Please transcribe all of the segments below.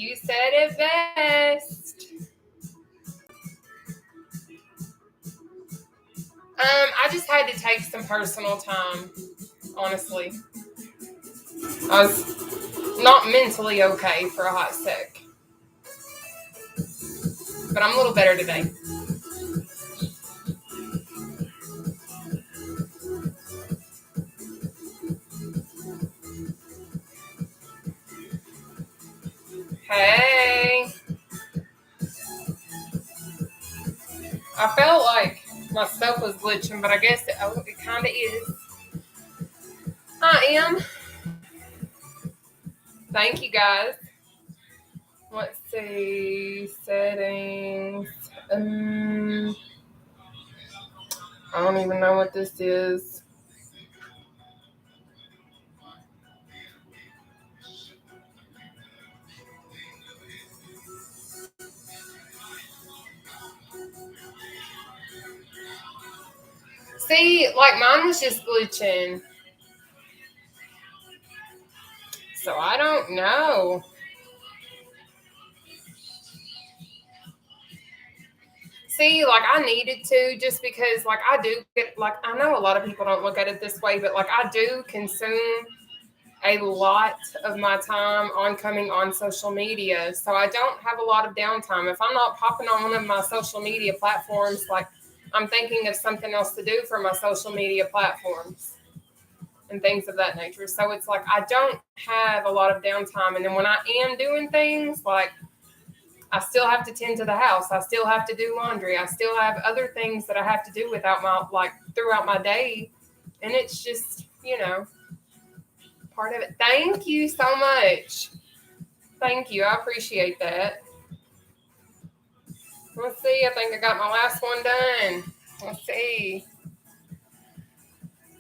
You said it best. I just had to take some personal time, honestly. I was not mentally okay for a hot sec, but I'm a little better today. Hey, I felt like my stuff was glitching, but I guess it kind of is. I am. Thank you guys. Let's see. Settings. I don't even know what this is. See, like mine was just glitching. So I don't know. See, like I needed to just because like I do get like I know a lot of people don't look at it this way, but like I do consume a lot of my time on coming on social media. So I don't have a lot of downtime. If I'm not popping on one of my social media platforms, like I'm thinking of something else to do for my social media platforms and things of that nature. So it's like I don't have a lot of downtime. And then when I am doing things, like I still have to tend to the house. I still have to do laundry. I still have other things that I have to do without my throughout my day. And it's just, part of it. Thank you so much. Thank you. I appreciate that. Let's see. I think I got my last one done. Let's see.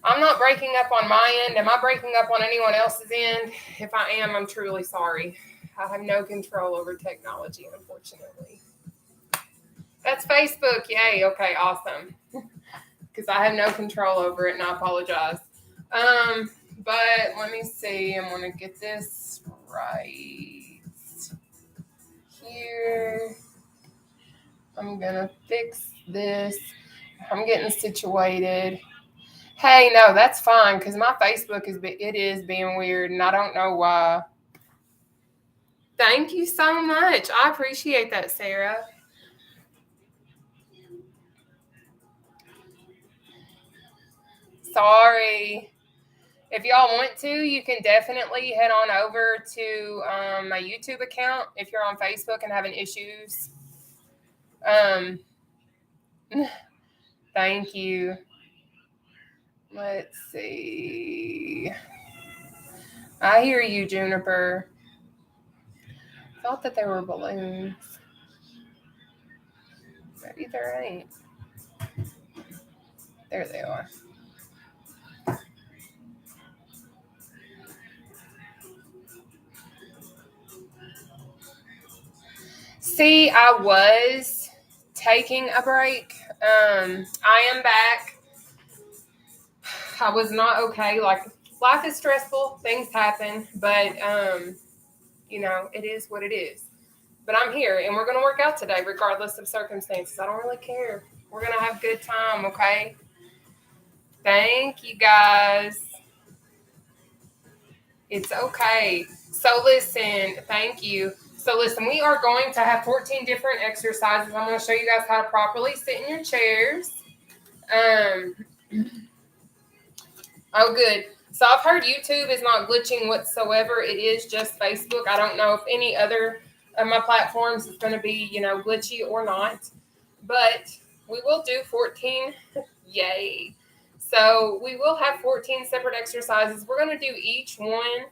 I'm not breaking up on my end. Am I breaking up on anyone else's end? If I am, I'm truly sorry. I have no control over technology, unfortunately. That's Facebook. Yay. Okay, awesome. Because I have no control over it, and I apologize. But let me see. I'm going to get this right here. I'm going to fix this. I'm getting situated. Hey, no, that's fine because my Facebook is being weird, and I don't know why. Thank you so much. I appreciate that, Sarah. Sorry. If y'all want to, you can definitely head on over to my YouTube account if you're on Facebook and having issues. Thank you. Let's see. I hear you, Juniper. I thought that there were balloons. Maybe there ain't. There they are. See, I was taking a break. I am back. I was not okay. Like, life is stressful. Things happen. But, it is what it is. But I'm here, and we're going to work out today, regardless of circumstances. I don't really care. We're going to have a good time, okay? Thank you, guys. It's okay. So listen, thank you. So listen, we are going to have 14 different exercises. I'm going to show you guys how to properly sit in your chairs. Oh, good. So I've heard YouTube is not glitching whatsoever. It is just Facebook. I don't know if any other of my platforms is going to be, glitchy or not. But we will do 14. Yay. So we will have 14 separate exercises. We're going to do each one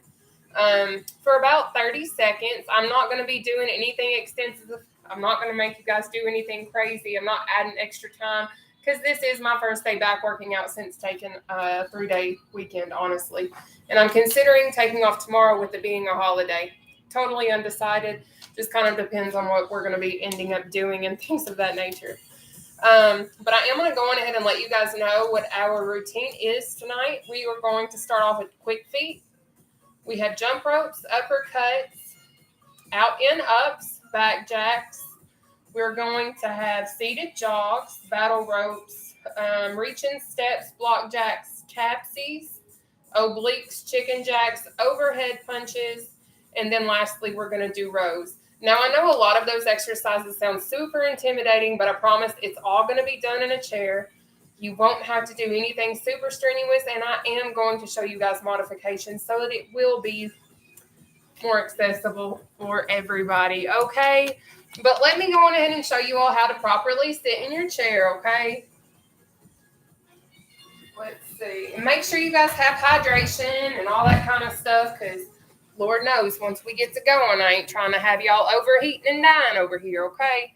for about 30 seconds. I'm not going to be doing anything extensive. I'm not going to make you guys do anything crazy. I'm not adding extra time because this is my first day back working out since taking a 3-day weekend, honestly. And I'm considering taking off tomorrow with it being a holiday. Totally undecided. Just kind of depends on what we're going to be ending up doing and things of that nature. But I am going to go on ahead and let you guys know what our routine is tonight. We are going to start off with quick feet. We have jump ropes, uppercuts, out in ups, back jacks. We're going to have seated jogs, battle ropes, reaching steps, block jacks, tapsies, obliques, chicken jacks, overhead punches, and then lastly, we're going to do rows. Now, I know a lot of those exercises sound super intimidating, but I promise it's all going to be done in a chair. You won't have to do anything super strenuous, and I am going to show you guys modifications so that it will be more accessible for everybody, okay? But let me go on ahead and show you all how to properly sit in your chair, okay? Let's see. And make sure you guys have hydration and all that kind of stuff, because Lord knows, once we get to going, I ain't trying to have y'all overheating and dying over here, okay?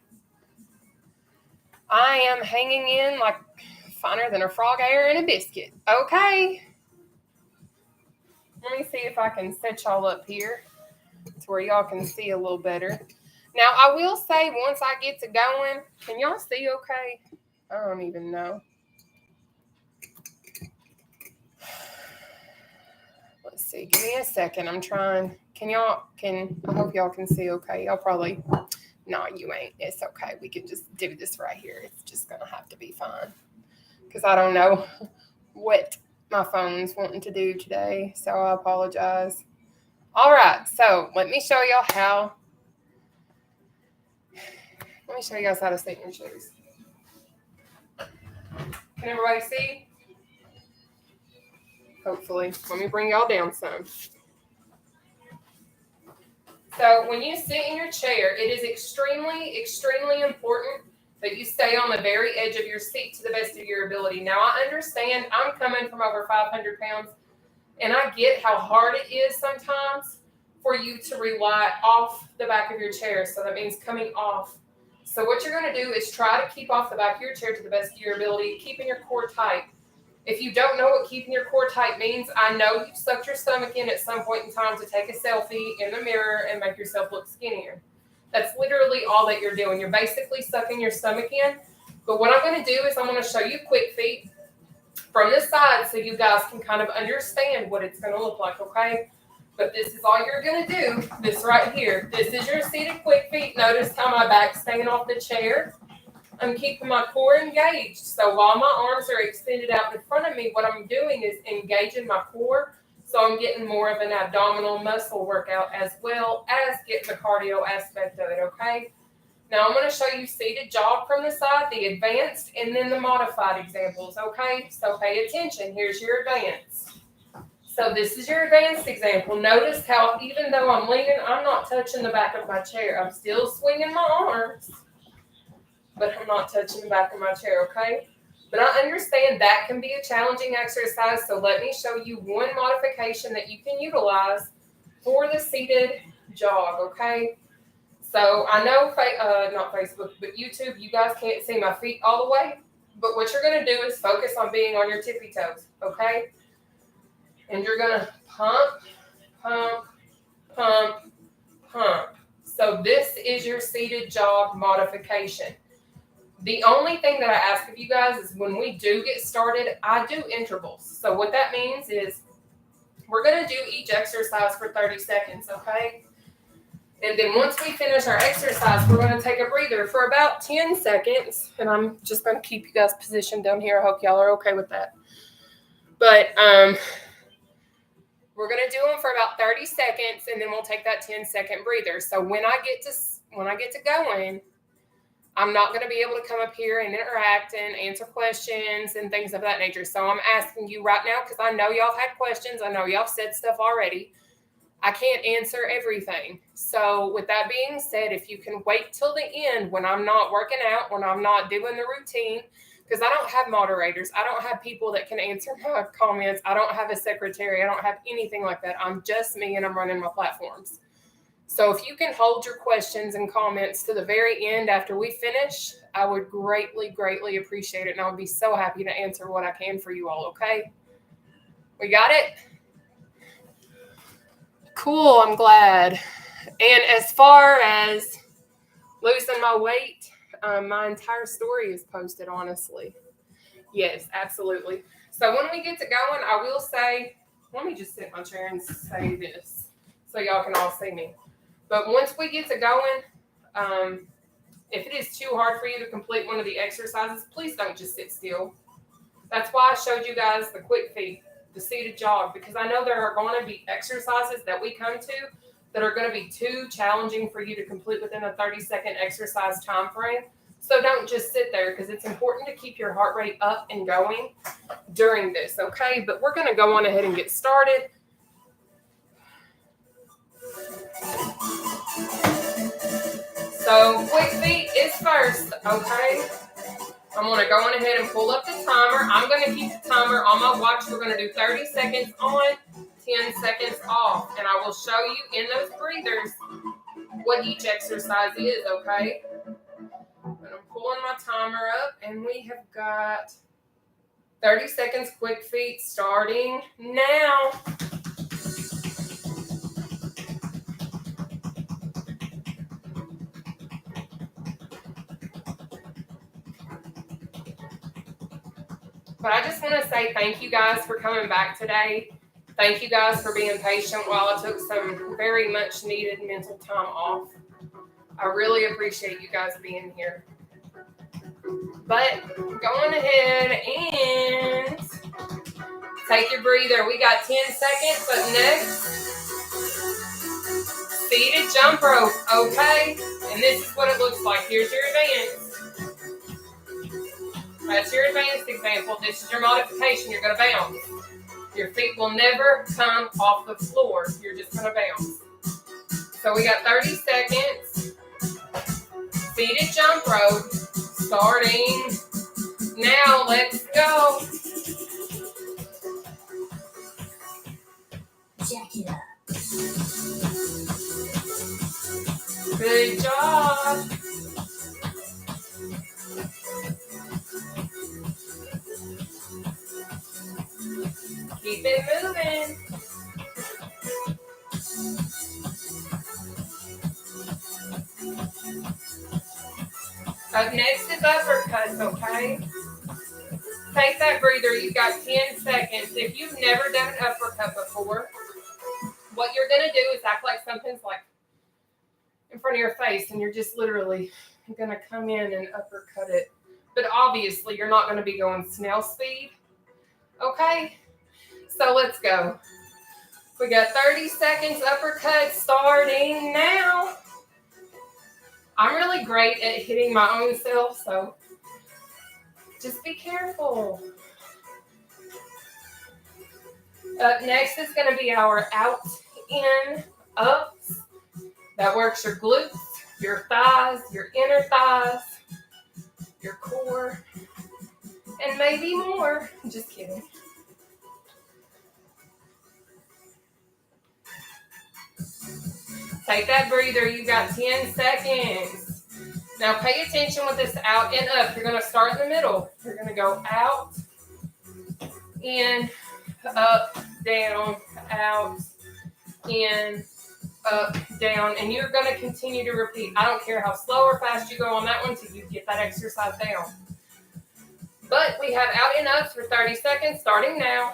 I am hanging in like finer than a frog air in a biscuit, okay? Let me see if I can set y'all up here to where y'all can see a little better. Now, I will say, once I get to going, can y'all see okay? I don't even know. Let's see. Give me a second. I'm trying. I hope y'all can see okay. Y'all probably, no, you ain't. It's okay. We can just do this right here. It's just going to have to be fine. Because I don't know what my phone's wanting to do today. So I apologize. All right. So let me show y'all how. Let me show you guys how to sit in your chairs. Can everybody see? Hopefully. Let me bring y'all down some. So when you sit in your chair, it is extremely, extremely important that you stay on the very edge of your seat to the best of your ability. Now, I understand I'm coming from over 500 pounds, and I get how hard it is sometimes for you to rely off the back of your chair. So that means coming off. So what you're going to do is try to keep off the back of your chair to the best of your ability, keeping your core tight. If you don't know what keeping your core tight means, I know you've sucked your stomach in at some point in time to take a selfie in the mirror and make yourself look skinnier. That's literally all that you're doing. You're basically sucking your stomach in. But what I'm going to do is I'm going to show you quick feet from the side so you guys can kind of understand what it's going to look like, okay? But this is all you're going to do, this right here. This is your seated quick feet. Notice how my back's staying off the chair. I'm keeping my core engaged. So while my arms are extended out in front of me, what I'm doing is engaging my core. So I'm getting more of an abdominal muscle workout as well as getting the cardio aspect of it, okay? Now I'm going to show you seated jog from the side, the advanced, and then the modified examples, okay? So pay attention. Here's your advanced. So this is your advanced example. Notice how even though I'm leaning, I'm not touching the back of my chair. I'm still swinging my arms, but I'm not touching the back of my chair, okay? But I understand that can be a challenging exercise, so let me show you one modification that you can utilize for the seated jog, okay? So I know, not Facebook, but YouTube, you guys can't see my feet all the way, but what you're going to do is focus on being on your tippy toes, okay? And you're going to pump, pump, pump, pump. So this is your seated jog modification. The only thing that I ask of you guys is when we do get started, I do intervals. So what that means is we're going to do each exercise for 30 seconds, okay? And then once we finish our exercise, we're going to take a breather for about 10 seconds. And I'm just going to keep you guys positioned down here. I hope y'all are okay with that. But we're going to do them for about 30 seconds, and then we'll take that 10-second breather. So when I get to going, I'm not going to be able to come up here and interact and answer questions and things of that nature. So I'm asking you right now, because I know y'all had questions. I know y'all said stuff already. I can't answer everything. So with that being said, if you can wait till the end when I'm not working out, when I'm not doing the routine, because I don't have moderators. I don't have people that can answer my comments. I don't have a secretary. I don't have anything like that. I'm just me, and I'm running my platforms. So if you can hold your questions and comments to the very end after we finish, I would greatly, greatly appreciate it. And I'll be so happy to answer what I can for you all, okay? We got it? Cool, I'm glad. And as far as losing my weight, my entire story is posted, honestly. Yes, absolutely. So when we get to going, I will say, let me just sit in my chair and say this so y'all can all see me. But once we get to going, if it is too hard for you to complete one of the exercises, please don't just sit still. That's why I showed you guys the quick feet, the seated jog, because I know there are going to be exercises that we come to that are going to be too challenging for you to complete within a 30-second exercise time frame. So don't just sit there, because it's important to keep your heart rate up and going during this, okay? But we're going to go on ahead and get started. So quick feet is first, okay? I'm going to go on ahead and pull up the timer. I'm going to keep the timer on my watch. We're going to do 30 seconds on, 10 seconds off. And I will show you in those breathers what each exercise is, okay? And I'm pulling my timer up, and we have got 30 seconds quick feet starting now. But I just want to say thank you guys for coming back today. Thank you guys for being patient while I took some very much needed mental time off. I really appreciate you guys being here. But going ahead and take your breather. We got 10 seconds. Up next, seated jump rope, okay? And this is what it looks like. Here's your advance. That's your advanced example. This is your modification. You're going to bounce. Your feet will never come off the floor. You're just going to bounce. So we got 30 seconds. Seated jump rope. Starting now. Let's go. Jack it up. Good job. Keep it moving. Up next is uppercuts, okay? Take that breather. You've got 10 seconds. If you've never done an uppercut before, what you're going to do is act like something's like in front of your face, and you're just literally going to come in and uppercut it. But obviously, you're not going to be going snail speed, okay? So let's go. We got 30 seconds uppercut starting now. I'm really great at hitting my own self, so just be careful. Up next is going to be our out, in, ups. That works your glutes, your thighs, your inner thighs, your core, and maybe more. Just kidding. Take that breather. You got 10 seconds. Now pay attention with this out and up. You're going to start in the middle. You're going to go out, in, up, down, out, in, up, down. And you're going to continue to repeat. I don't care how slow or fast you go on that one till you get that exercise down. But we have out and ups for 30 seconds starting now.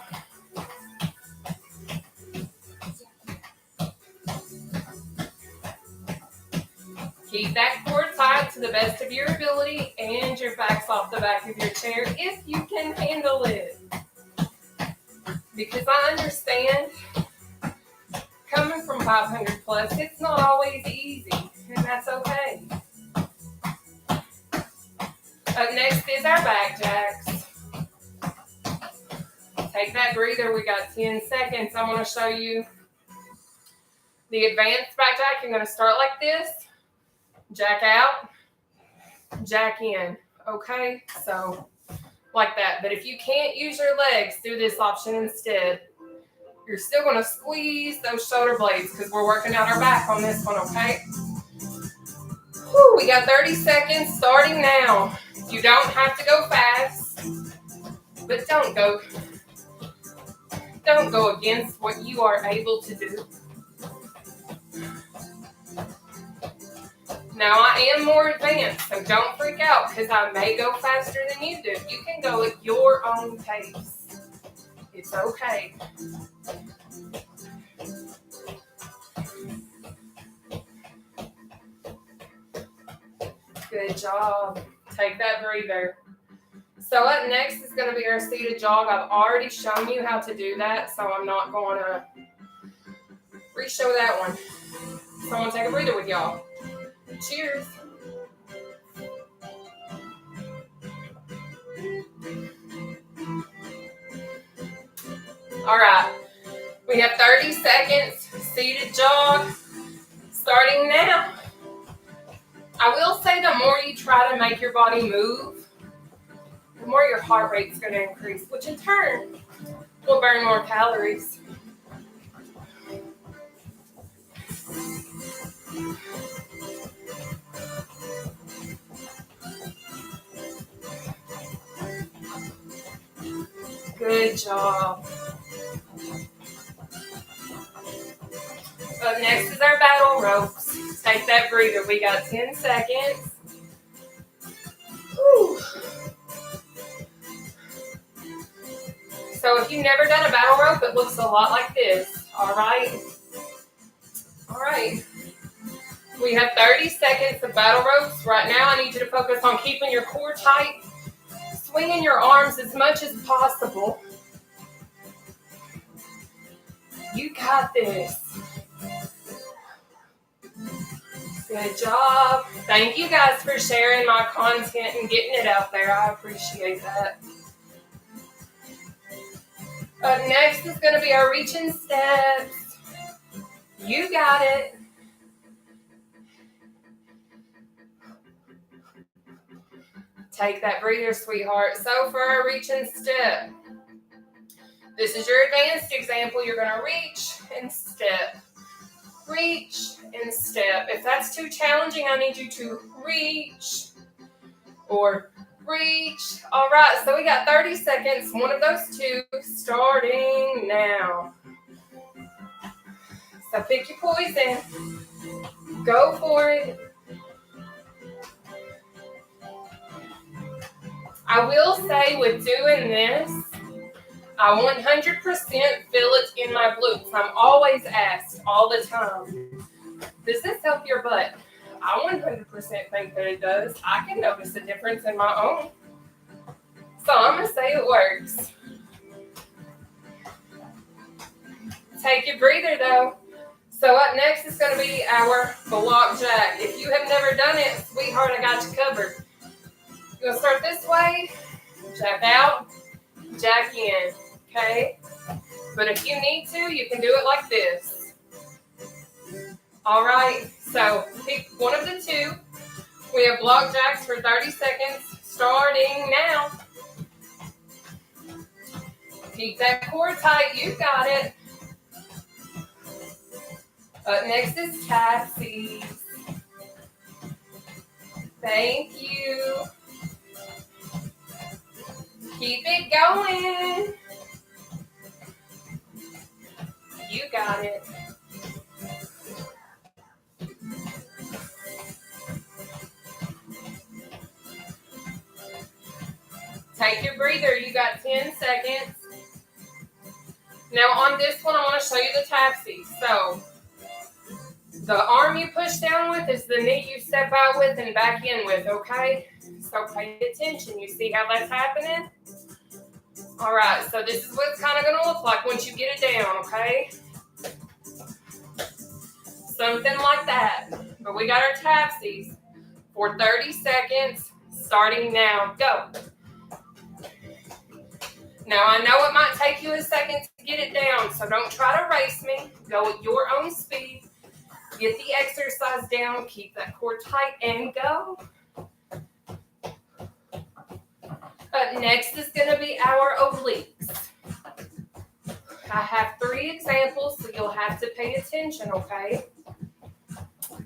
Keep that core tight to the best of your ability, and your back's off the back of your chair if you can handle it. Because I understand, coming from 500 plus, it's not always easy, and that's okay. Up next is our back jacks. Take that breather. We got 10 seconds. I'm going to show you the advanced back jack. You're going to start like this. Jack out, jack in, okay? So, like that. But if you can't use your legs, do this option instead. You're still going to squeeze those shoulder blades because we're working out our back on this one, okay? Whew, we got 30 seconds starting now. You don't have to go fast, but don't go against what you are able to do. Now, I am more advanced, so don't freak out because I may go faster than you do. You can go at your own pace. It's okay. Good job. Take that breather. So up next is going to be our seated jog. I've already shown you how to do that, so I'm not going to re-show that one. So I'm going to take a breather with y'all. Cheers. All right. We have 30 seconds, seated jog, starting now. I will say the more you try to make your body move, the more your heart rate's going to increase, which in turn will burn more calories. Good job. Up next is our battle ropes. Take that breather. We got 10 seconds. Whew. So if you've never done a battle rope, it looks a lot like this. All right. All right. We have 30 seconds of battle ropes. Right now, I need you to focus on keeping your core tight, swinging your arms as much as possible. You got this. Good job. Thank you guys for sharing my content and getting it out there. I appreciate that. Up next is going to be our reaching steps. You got it. Take that breather, sweetheart. So for our reaching step, this is your advanced example. You're going to reach and step. Reach and step. If that's too challenging, I need you to reach or reach. All right, so we got 30 seconds. One of those two starting now. So pick your poison. Go for it. I will say with doing this, I 100% feel it in my glutes. I'm always asked all the time, does this help your butt? I 100% think that it does. I can notice a difference in my own. So I'm going to say it works. Take your breather though. So up next is going to be our block jack. If you have never done it, sweetheart, I got you covered. You're going to start this way, jack out, jack in, okay? But if you need to, you can do it like this. All right, so pick one of the two. We have block jacks for 30 seconds, starting now. Keep that core tight, you got it. Up next is taxis. Thank you. Keep it going. You got it. Take your breather. You got 10 seconds. Now on this one, I want to show you the taxis. So the arm you push down with is the knee you step out with and back in with, okay? So pay attention. You see how that's happening? All right, so this is what it's kind of going to look like once you get it down, okay? Something like that. But we got our taxis for 30 seconds, starting now. Go. Now, I know it might take you a second to get it down, so don't try to race me. Go at your own speed. Get the exercise down. Keep that core tight and go. Up next is going to be our obliques. I have 3 examples, so you'll have to pay attention, okay?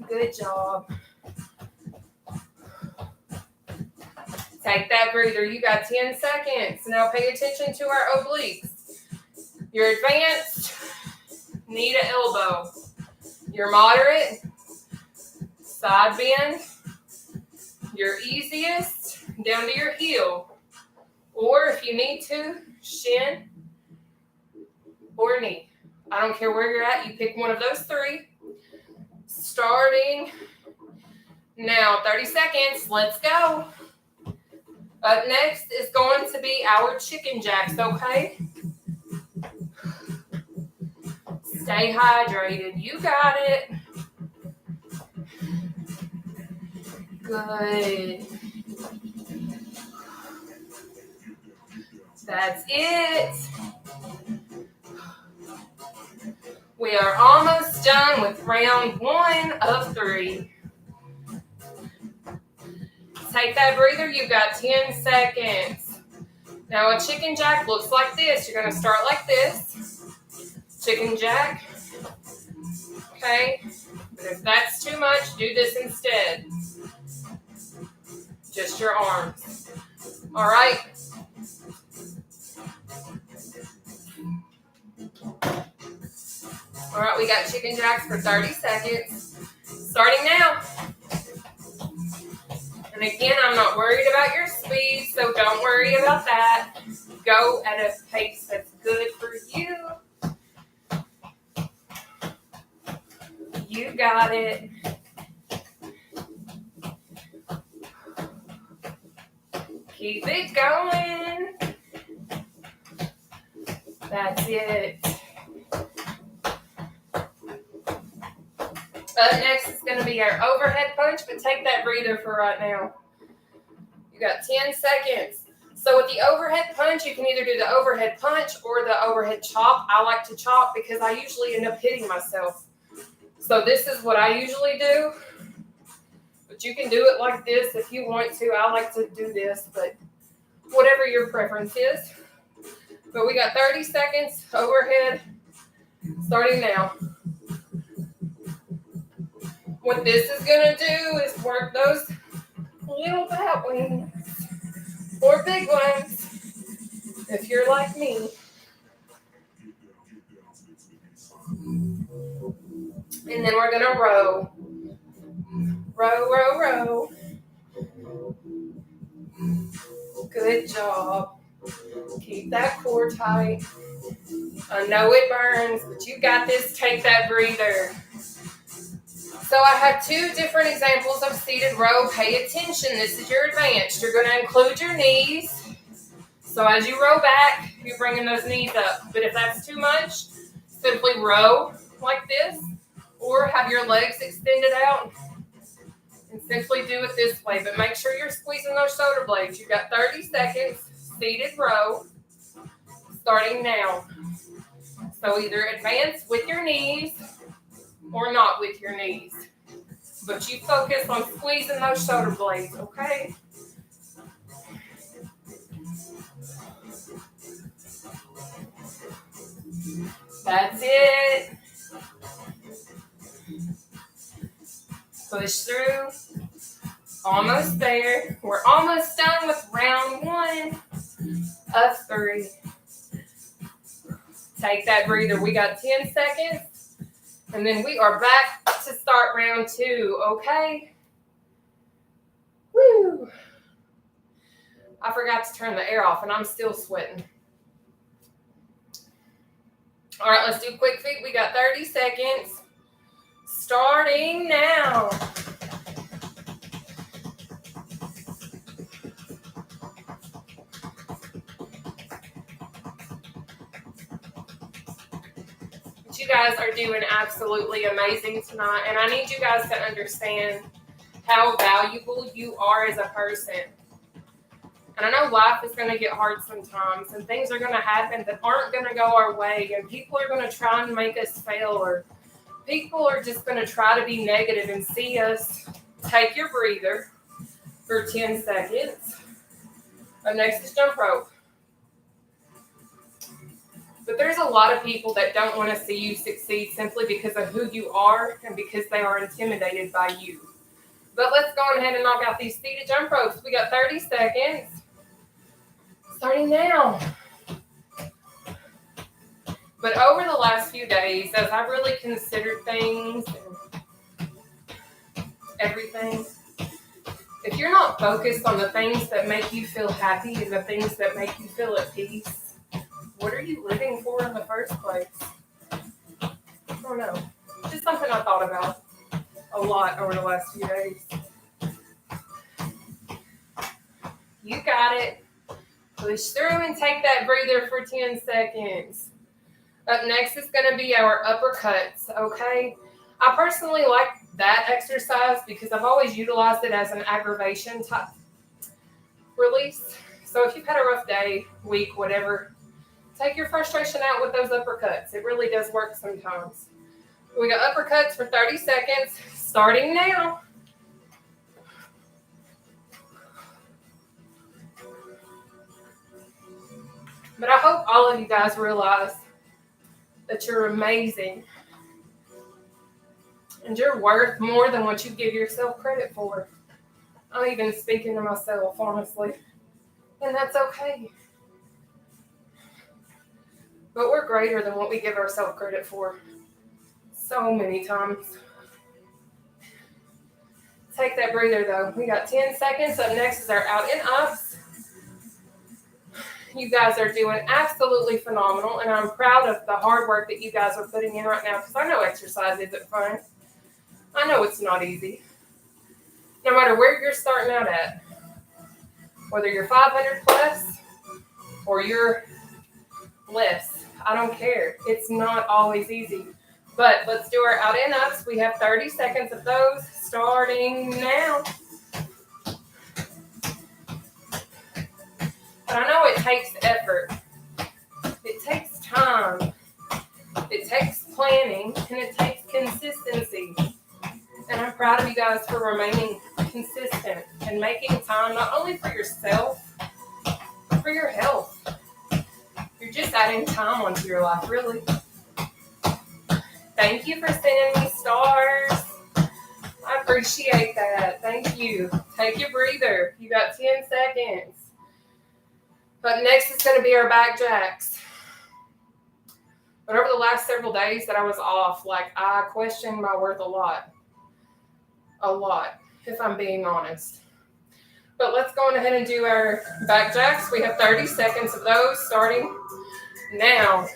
Good job. Take that breather. You got 10 seconds. Now pay attention to our obliques. Your advanced, knee to elbow. Your moderate, side bend. Your easiest, down to your heel. Or if you need to, shin or knee. I don't care where you're at. You pick one of those 3. Starting Now, 30 seconds. Let's go. Up next is going to be our chicken jacks, okay? Stay hydrated. You got it. Good. That's it. We are almost done with round 1 of 3. Take that breather. You've got 10 seconds. Now a chicken jack looks like this. You're going to start like this. Chicken jack. Okay. But if that's too much, do this instead. Just your arms. All right. All right, we got chicken jacks for 30 seconds. Starting now. And again, I'm not worried about your speed, so don't worry about that. Go at a pace that's good for you. You got it. Keep it going. That's it. Up next is going to be our overhead punch, but take that breather for right now. You got 10 seconds. So with the overhead punch, you can either do the overhead punch or the overhead chop. I like to chop because I usually end up hitting myself. So this is what I usually do. But you can do it like this if you want to. I like to do this, but whatever your preference is. But we got 30 seconds overhead, starting now. What this is going to do is work those little bat wings or big ones if you're like me. And then we're going to row. Row, row, row. Good job. Keep that core tight. I know it burns, but you got this. Take that breather. So I have 2 different examples of seated row. Pay attention. This is your advanced. You're going to include your knees. So as you row back, you're bringing those knees up. But if that's too much, simply row like this or have your legs extended out and simply do it this way. But make sure you're squeezing those shoulder blades. You've got 30 seconds. Seated row. Starting now. So either advance with your knees or not with your knees. But you focus on squeezing those shoulder blades, okay? That's it. Push through. Almost there. We're almost done with round 1 of 3. Take that breather. We got 10 seconds. And then we are back to start round 2, okay? Woo! I forgot to turn the air off, and I'm still sweating. All right, let's do quick feet. We got 30 seconds. Starting now. You guys are doing absolutely amazing tonight, and I need you guys to understand how valuable you are as a person. And I know life is going to get hard sometimes, and things are going to happen that aren't going to go our way, and people are going to try and make us fail, or people are just going to try to be negative and see us. Take your breather for 10 seconds. Up next is jump rope. But there's a lot of people that don't want to see you succeed simply because of who you are and because they are intimidated by you. But let's go ahead and knock out these seated jump ropes. We got 30 seconds. Starting now. But over the last few days, as I really considered things and everything, if you're not focused on the things that make you feel happy and the things that make you feel at peace, what are you living for in the first place? I don't know. Just something I thought about a lot over the last few days. You got it. Push through and take that breather for 10 seconds. Up next is going to be our uppercuts, okay? I personally like that exercise because I've always utilized it as an aggravation type release. So if you've had a rough day, week, whatever, take your frustration out with those uppercuts. It really does work sometimes. We got uppercuts for 30 seconds, starting now. But I hope all of you guys realize that you're amazing and you're worth more than what you give yourself credit for. I'm even speaking to myself, honestly, and that's okay. But we're greater than what we give ourselves credit for so many times. Take that breather, though. We got 10 seconds. Up next is our out and ups. You guys are doing absolutely phenomenal, and I'm proud of the hard work that you guys are putting in right now because I know exercise isn't fun. I know it's not easy. No matter where you're starting out at, whether you're 500 plus or you're less, I don't care. It's not always easy. But let's do our out and ups. We have 30 seconds of those starting now. But I know it takes effort. It takes time. It takes planning, and it takes consistency. And I'm proud of you guys for remaining consistent and making time not only for yourself, but for your health. You're just adding time onto your life, really. Thank you for sending me stars. I appreciate that. Thank you. Take your breather. You got 10 seconds. But next is going to be our back jacks. But over the last several days that I was off, I questioned my worth a lot. A lot, if I'm being honest. But let's go on ahead and do our back jacks. We have 30 seconds of those starting now.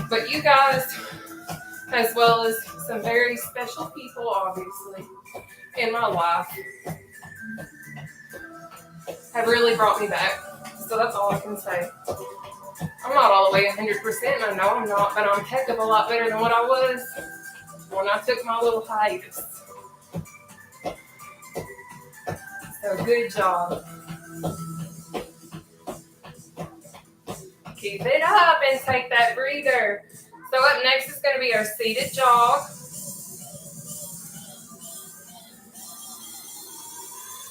But you guys, as well as some very special people, obviously, in my life, have really brought me back. So that's all I can say. I'm not all the way 100%, I know I'm not, but I'm a heck of a lot better than what I was when I took my little hiatus. So good job. Keep it up and take that breather. So up next is going to be our seated jog.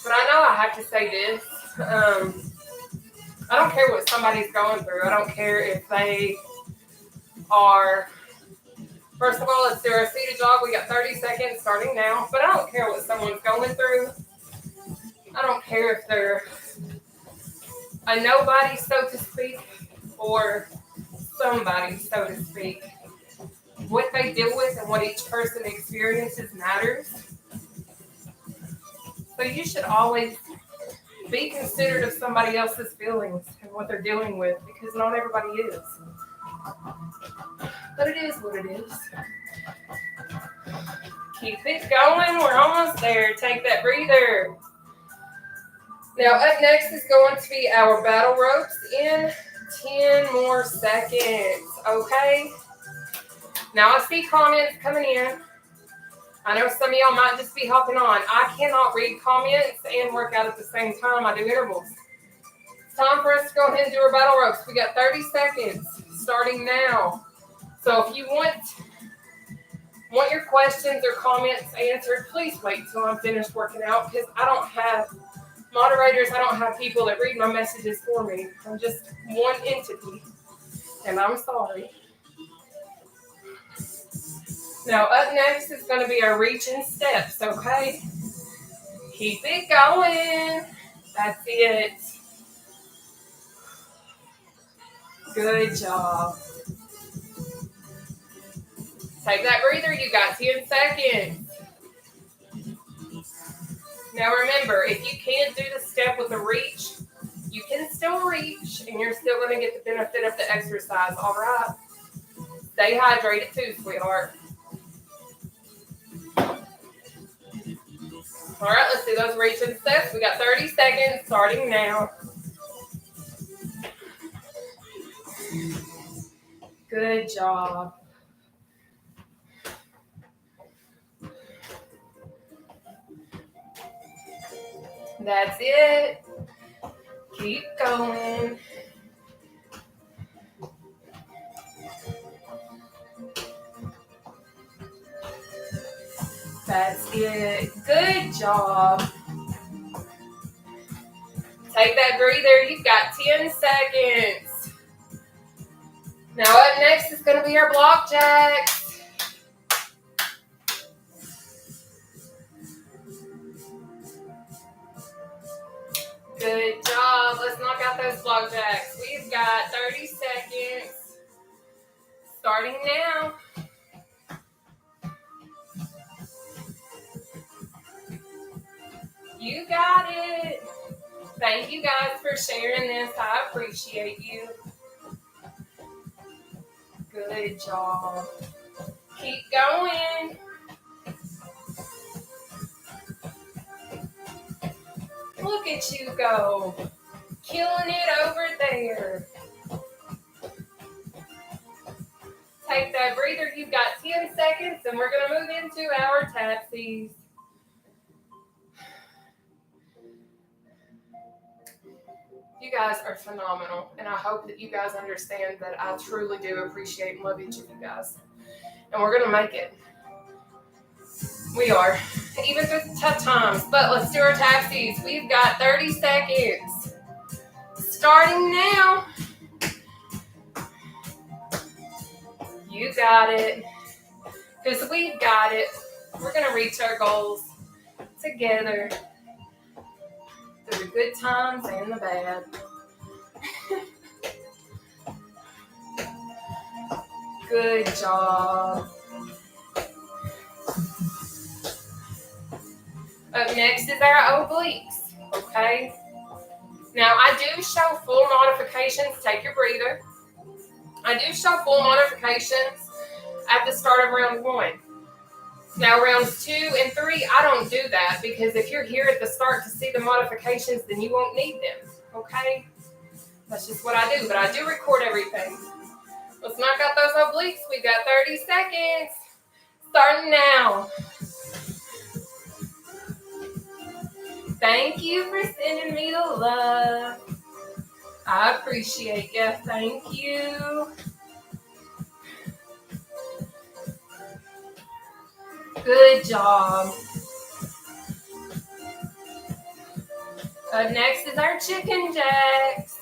But I know I have to say this. I don't care what somebody's going through. I don't care if they are, first of all, let's do our seated jog. We got 30 seconds starting now. But I don't care what someone's going through. I don't care if they're a nobody, so to speak, or somebody, so to speak. What they deal with and what each person experiences matters. So you should always be considerate of somebody else's feelings and what they're dealing with, because not everybody is. But it is what it is. Keep it going. We're almost there. Take that breather. Now, up next is going to be our battle ropes in 10 more seconds, okay? Now, I see comments coming in. I know some of y'all might just be hopping on. I cannot read comments and work out at the same time. I do intervals. It's time for us to go ahead and do our battle ropes. We got 30 seconds starting now. So if you want your questions or comments answered, please wait till I'm finished working out, because I don't have moderators. I don't have people that read my messages for me. I'm just one entity, and I'm sorry. Now, up next is going to be our reaching steps, okay? Keep it going. That's it. Good job. Take that breather. You got 10 seconds. Now, remember, if you can't do the step with the reach, you can still reach, and you're still going to get the benefit of the exercise, all right? Stay hydrated too, sweetheart. All right, let's do those reaching steps. We got 30 seconds starting now. Good job. That's it. Keep going. That's it. Good job. Take that breather. You've got 10 seconds. Now up next is going to be our block jacks. Good job. Let's knock out those block jacks. We've got 30 seconds. Starting now. You got it. Thank you guys for sharing this. I appreciate you. Good job. Keep going. Look at you go. Killing it over there. Take that breather. You've got 10 seconds, and we're going to move into our tapsies. You guys are phenomenal, and I hope that you guys understand that I truly do appreciate and love each of you guys. And we're going to make it. We are, even through the tough times. But let's do our tapsies. We've got 30 seconds. Starting now. You got it. Because we've got it. We're going to reach our goals together. Through the good times and the bad. Good job. Up next is our obliques, okay? Now, I do show full modifications. Take your breather. I do show full modifications at the start of round 1. Now, rounds 2 and 3, I don't do that because if you're here at the start to see the modifications, then you won't need them, okay? That's just what I do, but I do record everything. Let's knock out those obliques. We've got 30 seconds. Starting now. Thank you for sending me the love. I appreciate you. Thank you. Good job. Up next is our chicken jacks.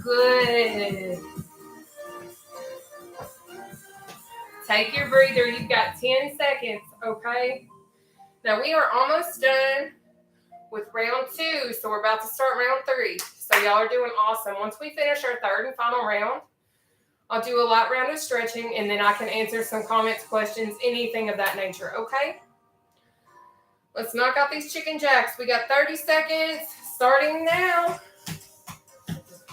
Good. Take your breather. You've got 10 seconds, okay? Now we are almost done with round 2, so we're about to start round 3. So y'all are doing awesome. Once we finish our third and final round, I'll do a light round of stretching, and then I can answer some comments, questions, anything of that nature, okay? Let's knock out these chicken jacks. We got 30 seconds, starting now.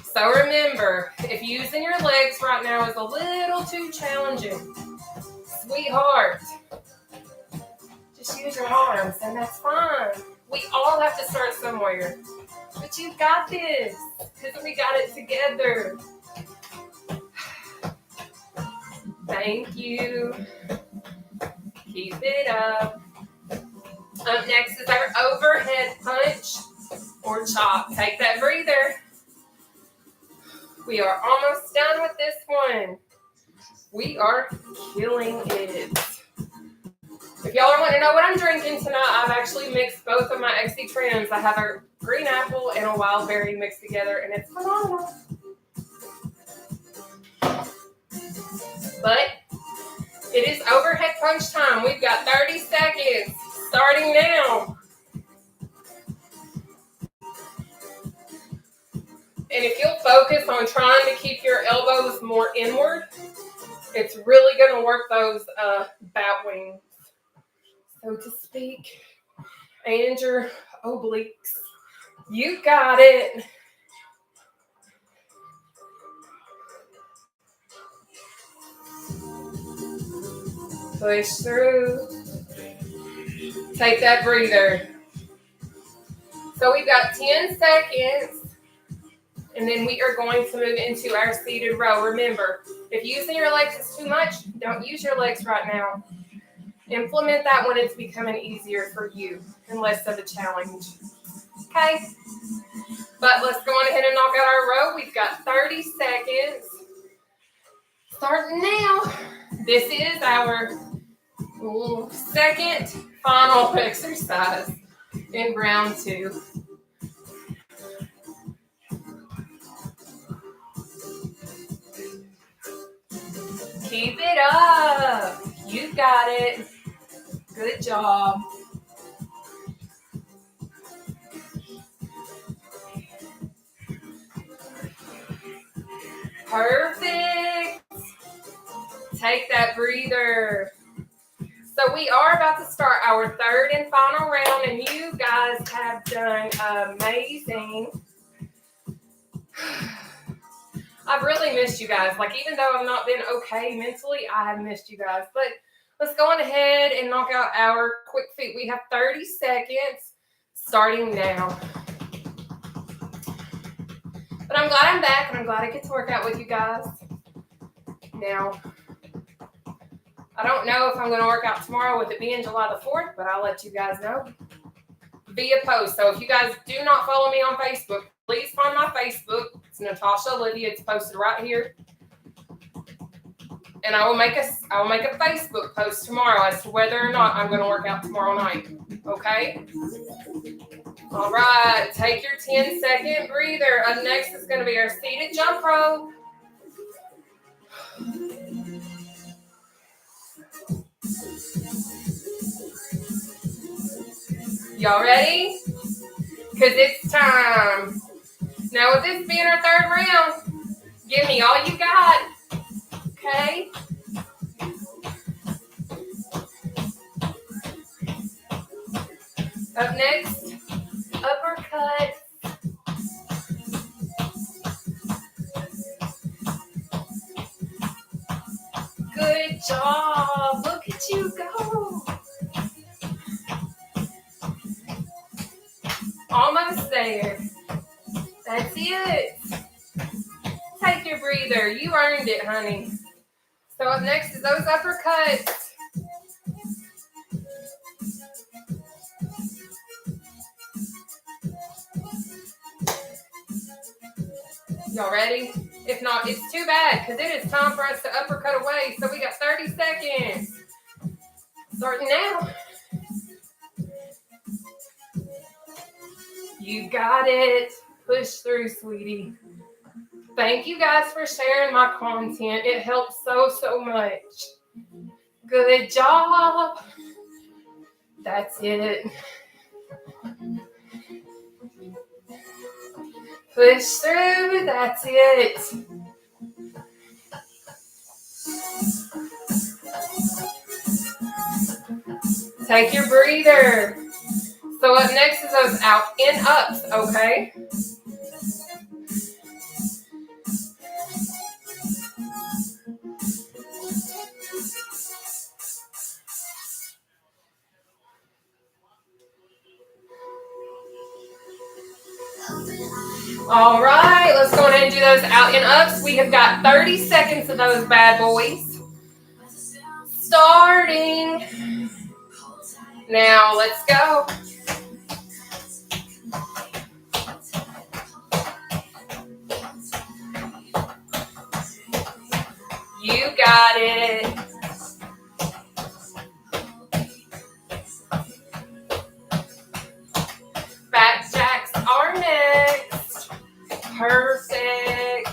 So remember, if using your legs right now is a little too challenging, sweetheart, just use your arms, and that's fine. We all have to start somewhere, but you've got this, because we got it together. Thank you. Keep it up. Up next is our overhead punch or chop. Take that breather. We are almost done with this one. We are killing it. If y'all are wanting to know what I'm drinking tonight, I've actually mixed both of my XC trends. I have a green apple and a wild berry mixed together, and it's phenomenal. But it is overhead punch time. We've got 30 seconds, starting now. And if you'll focus on trying to keep your elbows more inward, it's really going to work those bat wings, so to speak, and your obliques. You got it. Push through. Take that breather. So we've got 10 seconds, and then we are going to move into our seated row. Remember, if using your legs is too much, don't use your legs right now. Implement that when it's becoming easier for you and less of a challenge. Okay? But let's go on ahead and knock out our row. We've got 30 seconds. Starting now. This is our second final exercise in round 2. Keep it up. You got it. Good job. Perfect. Take that breather. So we are about to start our third and final round, and you guys have done amazing. I've really missed you guys. Like, even though I've not been okay mentally, I have missed you guys. But let's go on ahead and knock out our quick feet. We have 30 seconds starting now. But I'm glad I'm back, and I'm glad I get to work out with you guys. Now, I don't know if I'm going to work out tomorrow with it being July the 4th, but I'll let you guys know via post. So if you guys do not follow me on Facebook, please find my Facebook. It's Nataushia Olivia. It's posted right here. And I will make a Facebook post tomorrow as to whether or not I'm going to work out tomorrow night. Okay? All right. Take your 10-second breather. Up next is going to be our seated jump rope. Y'all ready? Because it's time. Now, with this being our third round, give me all you got. Okay? Up next, uppercut. Good job. Look at you go. Almost there. That's it. Take your breather. You earned it, honey. So up next is those uppercuts. Y'all ready? If not, it's too bad because it is time for us to uppercut away. So we got 30 seconds. Starting now. You got it. Push through, sweetie. Thank you guys for sharing my content. It helps so much. Good job. That's it. Push through. That's it. Take your breather. So up next is those out and ups, okay? All right, let's go ahead and do those out and ups. We have got 30 seconds of those bad boys. Starting. Now, let's go. You got it. Back jacks are next. Perfect.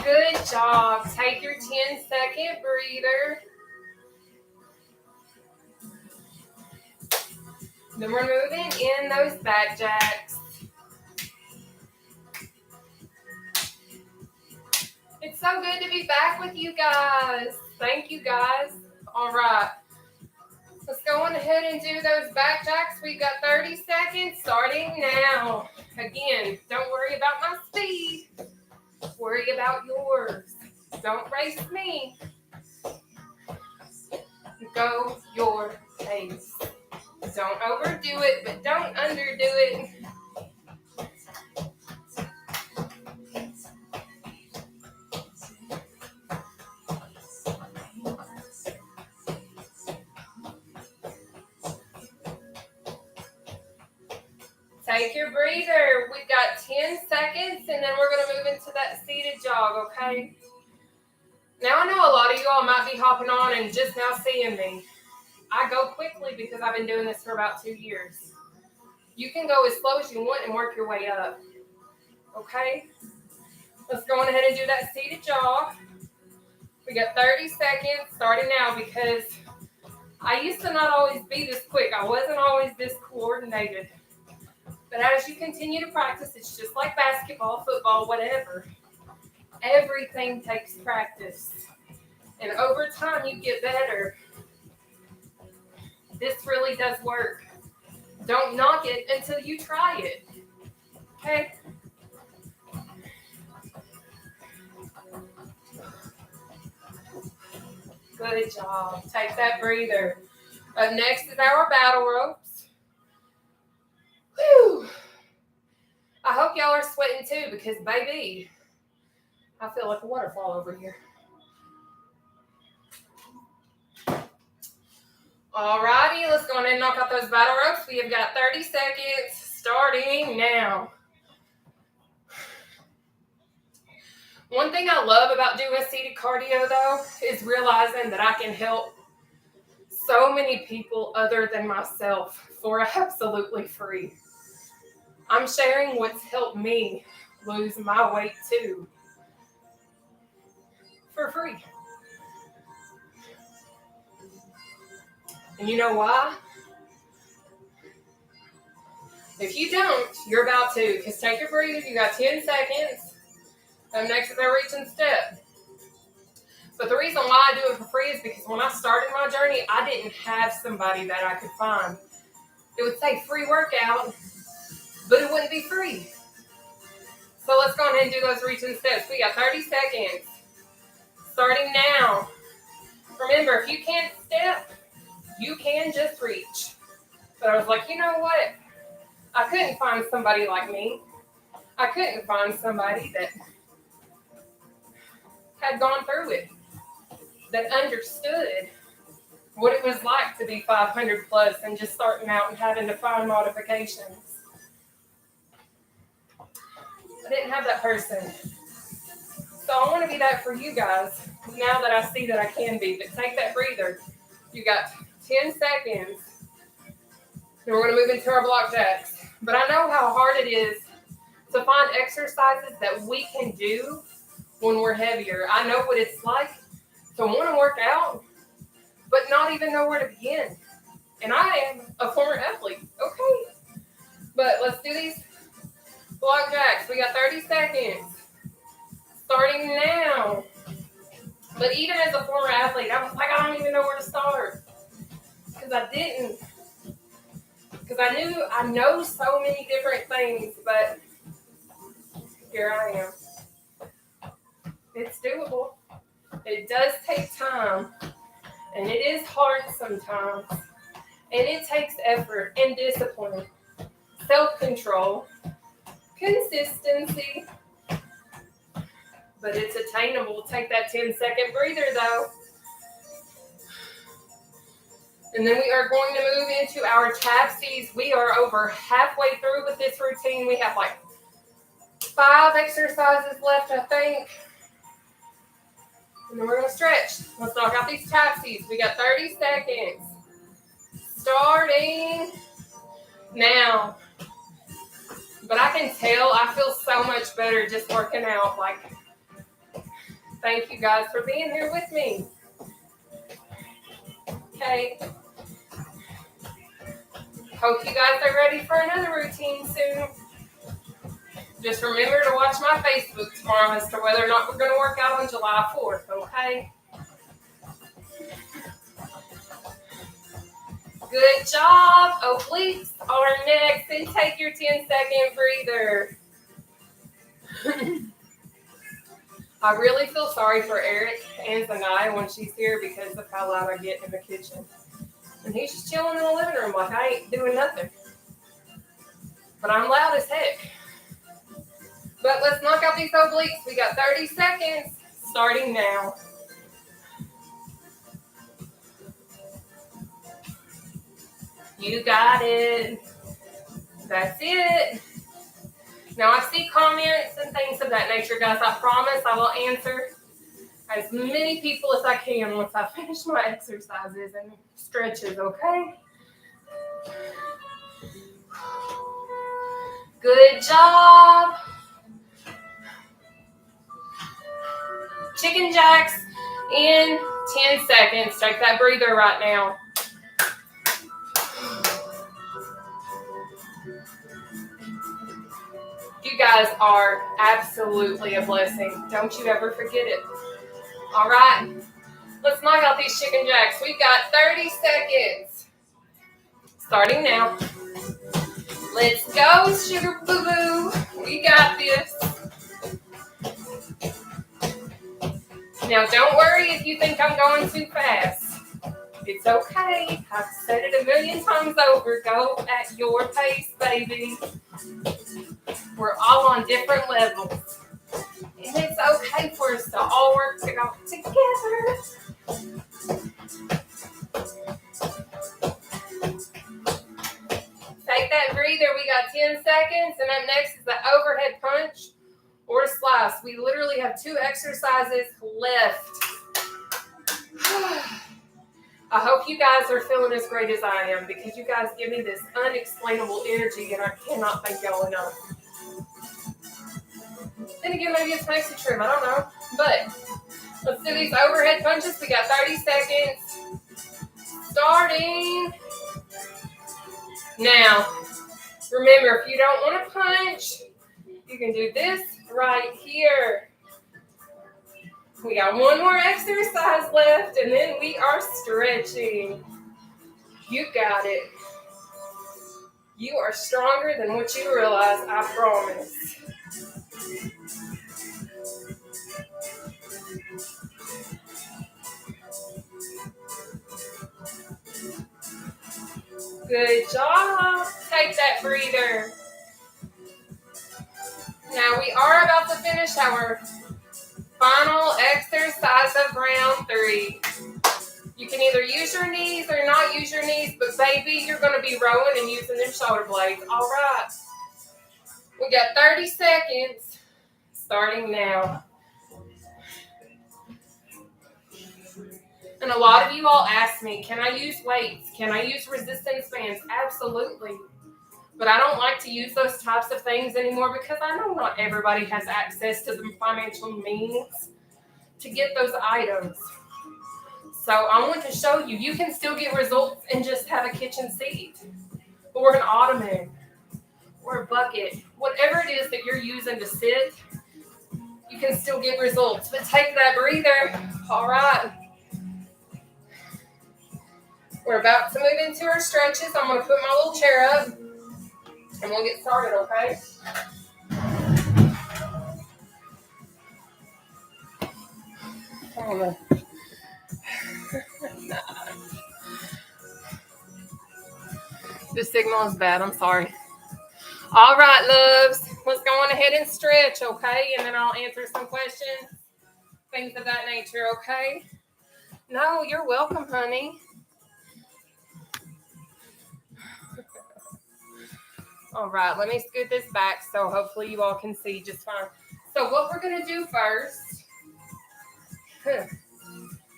Good job. Take your 10-second breather. Then we're moving in those back jacks. It's so good to be back with you guys. Thank you guys. All right. Let's go on ahead and do those back jacks. We've got 30 seconds starting now. Again, don't worry about my speed. Worry about yours. Don't race me. Go your pace. Don't overdo it, but don't underdo it. Take your breather. We've got 10 seconds, and then we're going to move into that seated jog, okay? Now, I know a lot of you all might be hopping on and just now seeing me. I go quickly because I've been doing this for about 2 years. You can go as slow as you want and work your way up, okay? Let's go on ahead and do that seated jog. We got 30 seconds starting now because I used to not always be this quick. I wasn't always this coordinated. But as you continue to practice, it's just like basketball, football, whatever. Everything takes practice. And over time, you get better. This really does work. Don't knock it until you try it. Okay? Good job. Take that breather. Up next is our battle ropes. Whew. I hope y'all are sweating too because, baby, I feel like a waterfall over here. Alrighty, let's go ahead and knock out those battle ropes. We have got 30 seconds starting now. One thing I love about doing seated cardio, though, is realizing that I can help so many people other than myself for absolutely free. I'm sharing what's helped me lose my weight, too, for free. And you know why? If you don't, you're about to, because take your breather. You got 10 seconds. Up next is our reach and step. But the reason why I do it for free is because when I started my journey, I didn't have somebody that I could find. It would say free workout, but it wouldn't be free. So let's go ahead and do those reach and steps. We got 30 seconds. Starting now. Remember, if you can't step, you can just reach. But I was like, you know what? I couldn't find somebody like me. I couldn't find somebody that had gone through it, that understood what it was like to be 500 plus and just starting out and having to find modifications. I didn't have that person. So I want to be that for you guys now that I see that I can be. But take that breather. You got 10 seconds. Then we're going to move into our block jacks. But I know how hard it is to find exercises that we can do when we're heavier. I know what it's like to want to work out, but not even know where to begin. And I am a former athlete, okay? But let's do these block jacks. We got 30 seconds. Starting now. But even as a former athlete, I was like, I don't even know where to start. Because I didn't. Because I know so many different things, but here I am. It's doable. It does take time, and it is hard sometimes, and it takes effort and discipline, self-control, consistency, but it's attainable. Take that 10-second breather, though. And then we are going to move into our tapsies. We are over halfway through with this routine. We have like 5 exercises left, I think. And then we're going to stretch. Let's knock out these tapsies. We got 30 seconds. Starting now. But I can tell I feel so much better just working out. Like, thank you guys for being here with me. Okay. Hope you guys are ready for another routine soon. Just remember to watch my Facebook tomorrow as to whether or not we're going to work out on July 4th, okay? Good job. Obliques are next. And take your 10-second breather. I really feel sorry for Eric and Zanaya when she's here because of how loud I get in the kitchen. And he's just chilling in the living room like I ain't doing nothing. But I'm loud as heck. But let's knock out these obliques. We got 30 seconds starting now. You got it. That's it. Now, I see comments and things of that nature, guys. I promise I will answer as many people as I can once I finish my exercises and stretches, okay? Good job. Chicken jacks in 10 seconds. Take that breather right now. You guys are absolutely a blessing. Don't you ever forget it. All right. Let's knock out these chicken jacks. We've got 30 seconds. Starting now. Let's go, sugar boo-boo. We got this. Now, don't worry if you think I'm going too fast. It's okay. I've said it a million times over. Go at your pace, baby. We're all on different levels. And it's okay for us to all work together. Take that breather. We got 10 seconds. And up next is the overhead punch or slice. We literally have 2 exercises left. I hope you guys are feeling as great as I am because you guys give me this unexplainable energy and I cannot thank y'all enough. Then again, maybe it's my extra trim. I don't know. But let's do these overhead punches. We got 30 seconds. Starting now. Remember, if you don't want to punch, you can do this right here. We got one more exercise left, and then we are stretching. You got it. You are stronger than what you realize, I promise. Good job. Take that breather. Now we are about to finish our final exercise of round 3. You can either use your knees or not use your knees, but baby, you're going to be rowing and using them shoulder blades. All right. We got 30 seconds starting now. And a lot of you all ask me, can I use weights? Can I use resistance bands? Absolutely. But I don't like to use those types of things anymore because I know not everybody has access to the financial means to get those items. So I want to show you, you can still get results and just have a kitchen seat or an ottoman or a bucket. Whatever it is that you're using to sit, you can still get results. But take that breather. All right. We're about to move into our stretches. I'm going to put my little chair up. And we'll get started, okay? Oh, the signal is bad. I'm sorry. All right, loves. Let's go on ahead and stretch, okay? And then I'll answer some questions, things of that nature, okay? No, you're welcome, honey. All right, let me scoot this back so hopefully you all can see just fine. So what we're going to do first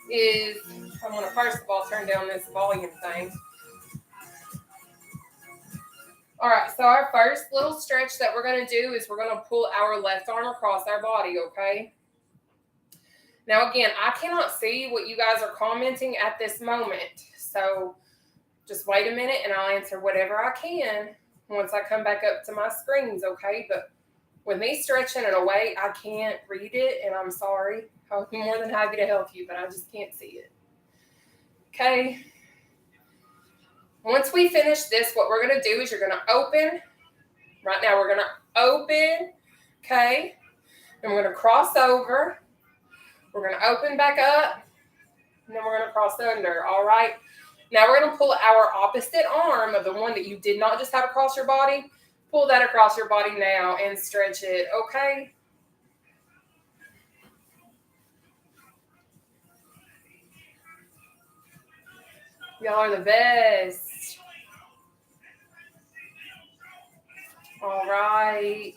is, I want to first of all turn down this volume thing. All right, so our first little stretch that we're going to do is we're going to pull our left arm across our body, okay? Now, again, I cannot see what you guys are commenting at this moment. So just wait a minute and I'll answer whatever I can once I come back up to my screens, okay? But with me stretching in a way, I can't read it, and I'm sorry. I'll be more than happy to help you, but I just can't see it. Okay? Once we finish this, what we're going to do is you're going to open. Right now, we're going to open, okay? And we're going to cross over. We're going to open back up, and then we're going to cross under. All right. Now we're going to pull our opposite arm of the one that you did not just have across your body. Pull that across your body now and stretch it, okay? Y'all are the best. All right.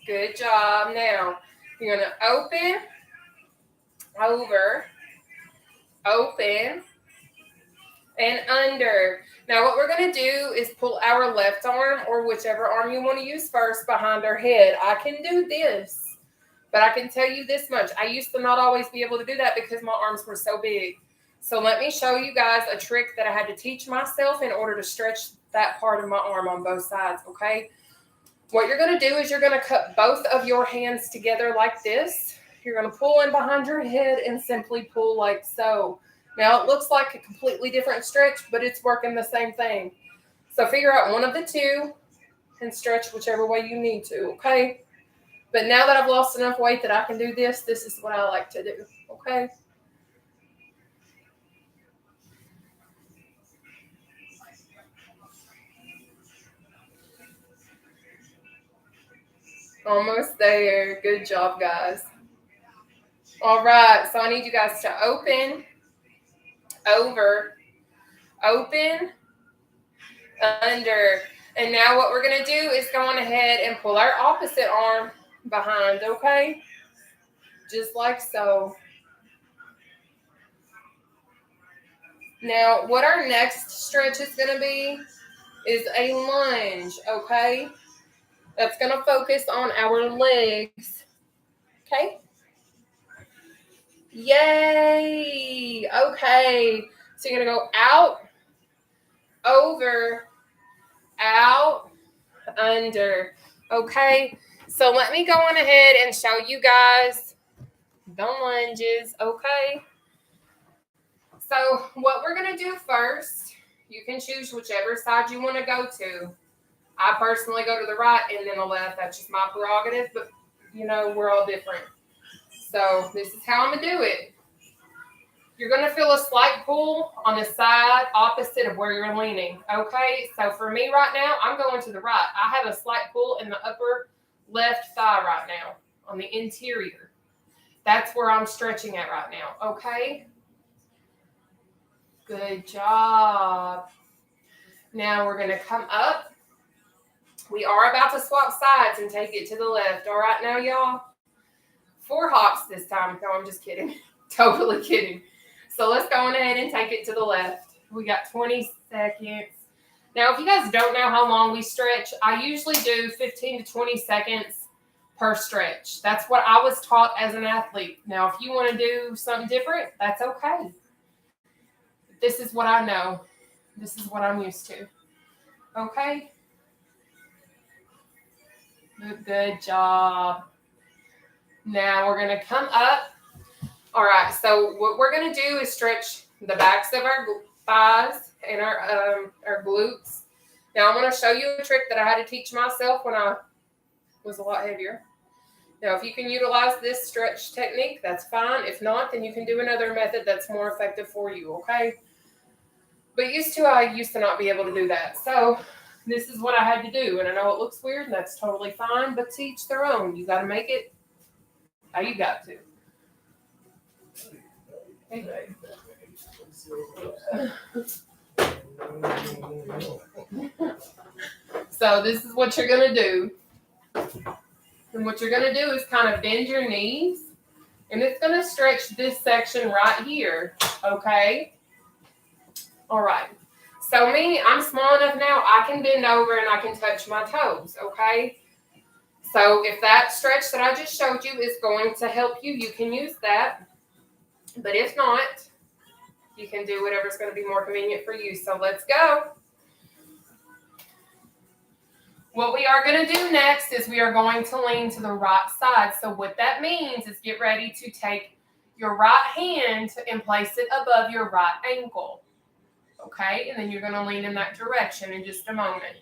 Good job. Now, you're going to open, over, open, and under. Now, what we're going to do is pull our left arm, or whichever arm you want to use first, behind our head. I can do this, but I can tell you this much. I used to not always be able to do that because my arms were so big. So let me show you guys a trick that I had to teach myself in order to stretch that part of my arm on both sides, okay? What you're going to do is you're going to cup both of your hands together like this. You're going to pull in behind your head and simply pull like so. Now, it looks like a completely different stretch, but it's working the same thing. So figure out one of the two and stretch whichever way you need to, okay? But now that I've lost enough weight that I can do this, this is what I like to do, okay? Almost there. Good job, guys. All right, so I need you guys to open, over, open, under. And now what we're going to do is go on ahead and pull our opposite arm behind, okay? Just like so. Now, what our next stretch is going to be is a lunge, okay? That's going to focus on our legs, okay? Yay! Okay, so you're going to go out, over, out, under. Okay, so let me go on ahead and show you guys the lunges, okay? So what we're going to do first, you can choose whichever side you want to go to. I personally go to the right and then the left. That's just my prerogative, but, you know, we're all different. So this is how I'm going to do it. You're going to feel a slight pull on the side opposite of where you're leaning, okay? So for me right now, I'm going to the right. I have a slight pull in the upper left thigh right now on the interior. That's where I'm stretching at right now, okay? Good job. Now we're going to come up. We are about to swap sides and take it to the left. All right now, y'all? 4 hops this time. No, I'm just kidding. Totally kidding. So let's go on ahead and take it to the left. We got 20 seconds. Now, if you guys don't know how long we stretch, I usually do 15 to 20 seconds per stretch. That's what I was taught as an athlete. Now, if you want to do something different, that's okay. This is what I know. This is what I'm used to. Okay? Good job. Now we're going to come up. All right, so what we're going to do is stretch the backs of our thighs and our glutes. Now I'm going to show you a trick that I had to teach myself when I was a lot heavier. Now, if you can utilize this stretch technique, that's fine. If not, then you can do another method that's more effective for you, okay? But I used to not be able to do that. So this is what I had to do. And I know it looks weird, and that's totally fine, but to each their own. You got to make it how you got to. Anyway. So this is what you're going to do. And what you're going to do is kind of bend your knees. And it's going to stretch this section right here. Okay? All right. So me, I'm small enough now, I can bend over and I can touch my toes. Okay? So if that stretch that I just showed you is going to help you, you can use that. But if not, you can do whatever's going to be more convenient for you. So let's go. What we are going to do next is we are going to lean to the right side. So what that means is get ready to take your right hand and place it above your right ankle. Okay? And then you're going to lean in that direction in just a moment.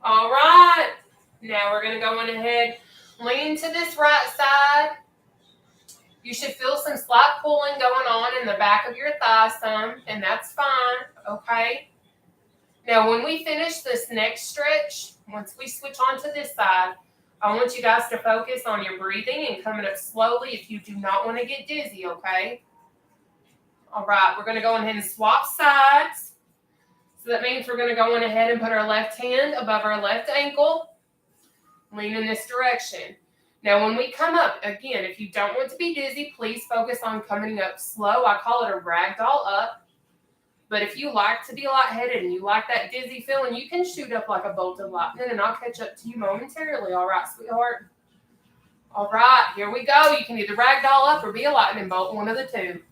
All right. Now we're going to go on ahead, lean to this right side. You should feel some slight pulling going on in the back of your thigh some, and that's fine, okay? Now, when we finish this next stretch, once we switch on to this side, I want you guys to focus on your breathing and coming up slowly if you do not want to get dizzy, okay? All right, we're going to go ahead and swap sides. So that means we're going to go on ahead and put our left hand above our left ankle, lean in this direction. Now, when we come up, again, if you don't want to be dizzy, please focus on coming up slow. I call it a ragdoll up. But if you like to be lightheaded and you like that dizzy feeling, you can shoot up like a bolt of lightning, and I'll catch up to you momentarily. All right, sweetheart? All right, here we go. You can either ragdoll up or be a lightning bolt, one of the two.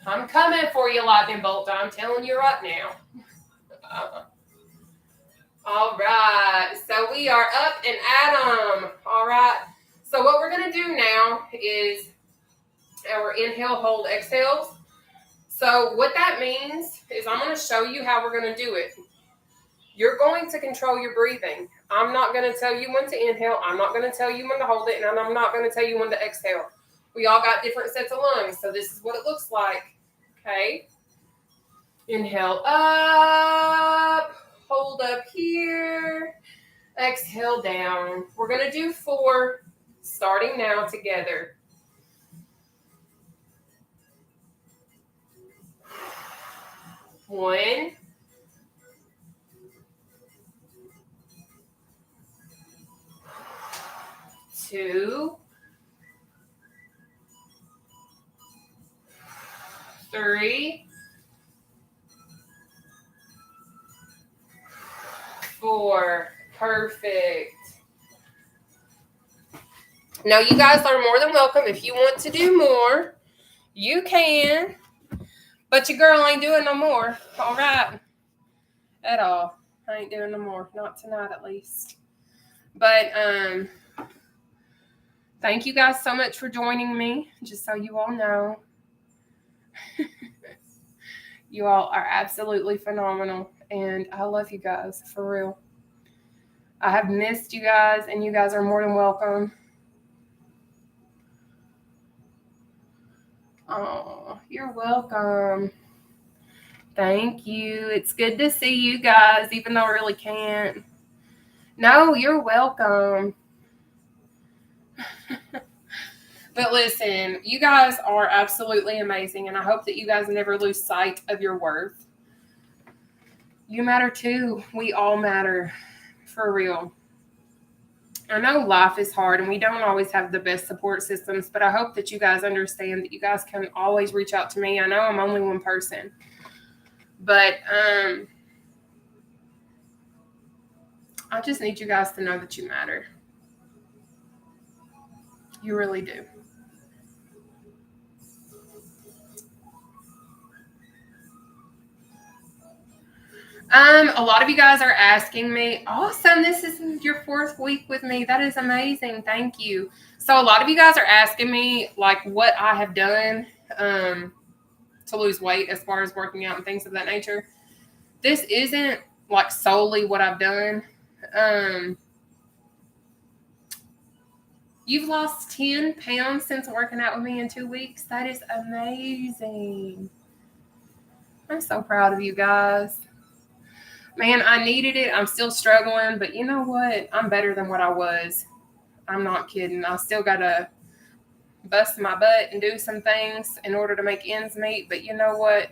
I'm coming for you, lightning bolt. I'm telling you right now. All right, so we are up and at 'em. All right, so what we're going to do now is our inhale, hold, exhales. So what that means is I'm going to show you how we're going to do it. You're going to control your breathing. I'm not going to tell you when to inhale. I'm not going to tell you when to hold it, and I'm not going to tell you when to exhale. We all got different sets of lungs, so this is what it looks like. Okay. Inhale up, hold up here, exhale down. We're going to do 4 starting now together. 1, 2, 3, 4. Perfect. Now, you guys are more than welcome. If you want to do more, you can. But your girl ain't doing no more. All right. At all. I ain't doing no more. Not tonight, at least. But thank you guys so much for joining me. Just so you all know. You all are absolutely phenomenal. And I love you guys. For real. I have missed you guys. And you guys are more than welcome. Oh, you're welcome. Thank you. It's good to see you guys, even though I really can't. No, you're welcome. But listen, you guys are absolutely amazing, and I hope that you guys never lose sight of your worth. You matter too. We all matter. For real. I know life is hard, and we don't always have the best support systems, but I hope that you guys understand that you guys can always reach out to me. I know I'm only one person. But I just need you guys to know that you matter. You really do. A lot of you guys are asking me, awesome, this is your 4th week with me. That is amazing. Thank you. So a lot of you guys are asking me like what I have done to lose weight as far as working out and things of that nature. This isn't like solely what I've done. You've lost 10 pounds since working out with me in 2 weeks. That is amazing. I'm so proud of you guys. Man, I needed it. I'm still struggling, but you know what? I'm better than what I was. I'm not kidding. I still got to bust my butt and do some things in order to make ends meet, but you know what?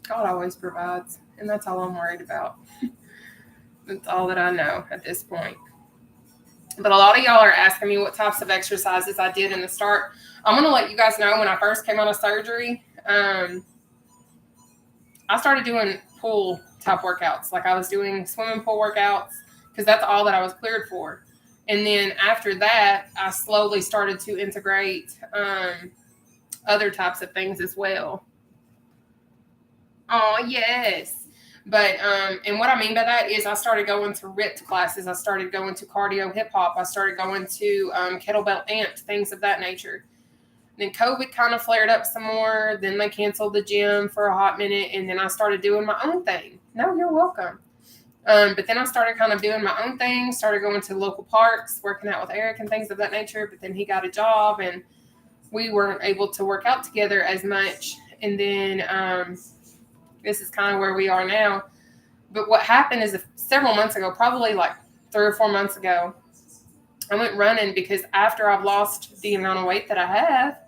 God always provides, and that's all I'm worried about. That's all that I know at this point. But a lot of y'all are asking me what types of exercises I did in the start. I'm going to let you guys know when I first came out of surgery, I started doing pool type workouts. Like I was doing swimming pool workouts because that's all that I was cleared for. And then after that, I slowly started to integrate other types of things as well. Oh, yes. But, and what I mean by that is I started going to ripped classes. I started going to cardio hip hop. I started going to kettlebell amped, things of that nature. Then COVID kind of flared up some more. Then they canceled the gym for a hot minute. And then I started doing my own thing. No, you're welcome. But then I started kind of doing my own thing, started going to local parks, working out with Eric and things of that nature. But then he got a job and we weren't able to work out together as much. And then this is kind of where we are now. But what happened is several months ago, probably like 3 or 4 months ago, I went running because after I've lost the amount of weight that I have,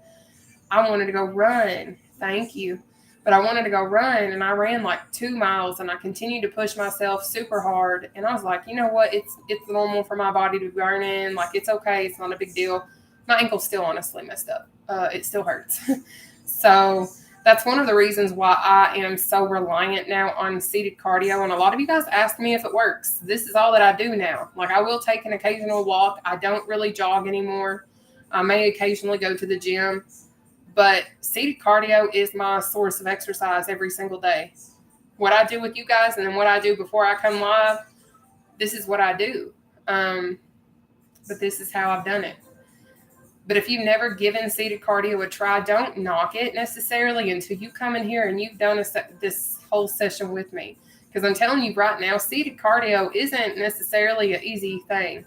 I wanted to go run. Thank you. But I wanted to go run, and I ran like 2 miles, and I continued to push myself super hard. And I was like, you know what? It's normal for my body to be burning. Like, it's okay. It's not a big deal. My ankle's still honestly messed up. It still hurts. So that's one of the reasons why I am so reliant now on seated cardio. And a lot of you guys ask me if it works. This is all that I do now. Like, I will take an occasional walk. I don't really jog anymore. I may occasionally go to the gym. But seated cardio is my source of exercise every single day. What I do with you guys and then what I do before I come live, this is what I do. But this is how I've done it. But if you've never given seated cardio a try, don't knock it necessarily until you come in here and you've done this whole session with me. Because I'm telling you right now, seated cardio isn't necessarily an easy thing.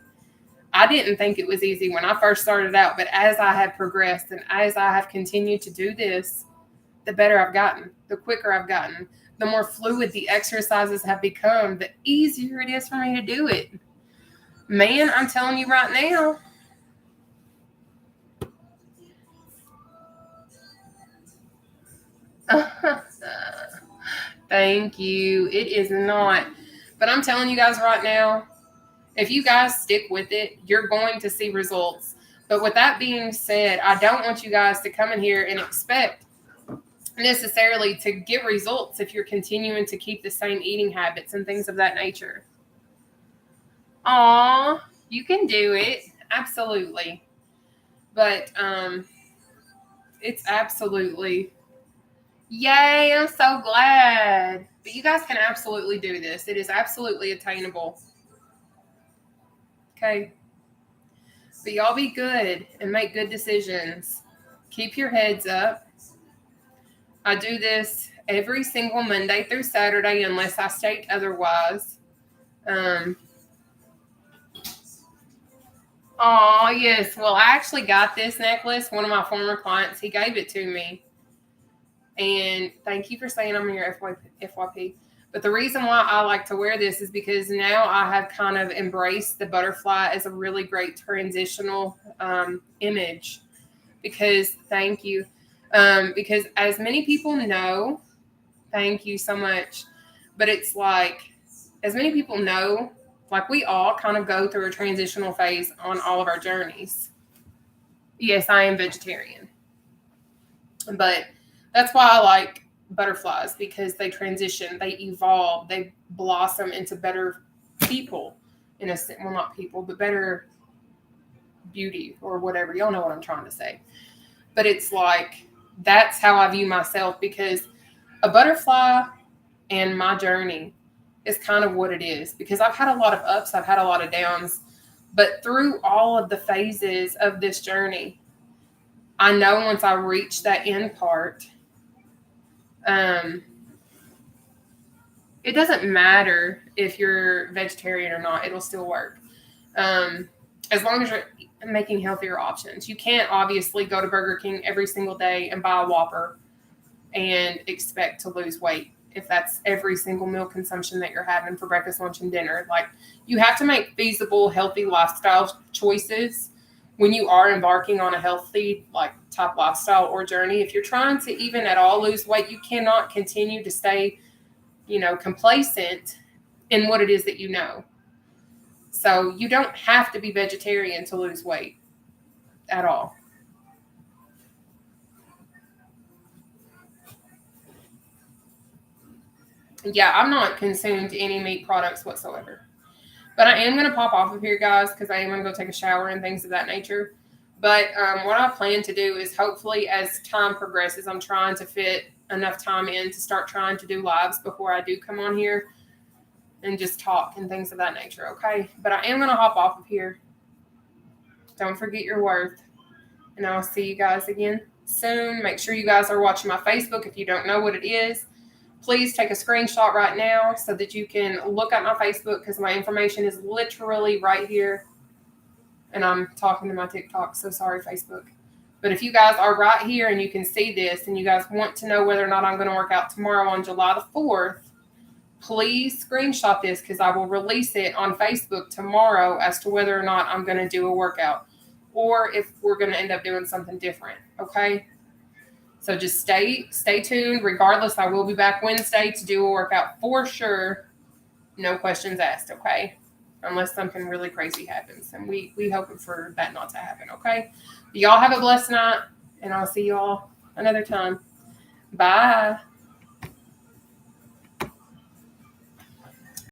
I didn't think it was easy when I first started out, but as I have progressed and as I have continued to do this, the better I've gotten, the quicker I've gotten, the more fluid the exercises have become, the easier it is for me to do it. Man, I'm telling you right now. Thank you. It is not. But I'm telling you guys right now, if you guys stick with it, you're going to see results. But with that being said, I don't want you guys to come in here and expect necessarily to get results if you're continuing to keep the same eating habits and things of that nature. Aw, you can do it. Absolutely. But it's absolutely, yay, I'm so glad. But you guys can absolutely do this. It is absolutely attainable. Okay. But y'all be good and make good decisions. Keep your heads up. I do this every single Monday through Saturday unless I state otherwise. Oh, yes. Well, I actually got this necklace. One of my former clients, he gave it to me. And thank you for saying I'm your FYP. But the reason why I like to wear this is because now I have kind of embraced the butterfly as a really great transitional image. Because, thank you. Because as many people know, thank you so much. But it's like, as many people know, like we all kind of go through a transitional phase on all of our journeys. Yes, I am vegetarian. But that's why I like butterflies, because they transition, they evolve, they blossom into better people in a sense. Well, not people, but better beauty or whatever. Y'all know what I'm trying to say. But it's like, that's how I view myself, because a butterfly and my journey is kind of what it is, because I've had a lot of ups, I've had a lot of downs, but through all of the phases of this journey, I know once I reach that end part, it doesn't matter if you're vegetarian or not, it'll still work. As long as you're making healthier options. You can't obviously go to Burger King every single day and buy a Whopper and expect to lose weight if that's every single meal consumption that you're having for breakfast, lunch, and dinner. Like, you have to make feasible, healthy lifestyle choices when you are embarking on a healthy, like, type lifestyle or journey. If you're trying to even at all lose weight, you cannot continue to stay, complacent in what it is that you know. So you don't have to be vegetarian to lose weight at all. Yeah, I'm not consumed any meat products whatsoever. But I am going to pop off of here, guys, because I am going to go take a shower and things of that nature. But what I plan to do is, hopefully as time progresses, I'm trying to fit enough time in to start trying to do lives before I do come on here and just talk and things of that nature, okay? But I am going to hop off of here. Don't forget your worth. And I'll see you guys again soon. Make sure you guys are watching my Facebook. If you don't know what it is, please take a screenshot right now so that you can look at my Facebook, because my information is literally right here. And I'm talking to my TikTok, so sorry, Facebook. But if you guys are right here and you can see this and you guys want to know whether or not I'm going to work out tomorrow on July the 4th, please screenshot this, because I will release it on Facebook tomorrow as to whether or not I'm going to do a workout or if we're going to end up doing something different. Okay? So just stay tuned. Regardless, I will be back Wednesday to do a workout for sure. No questions asked, okay? Unless something really crazy happens. And we hoping for that not to happen, okay? Y'all have a blessed night, and I'll see you all another time. Bye.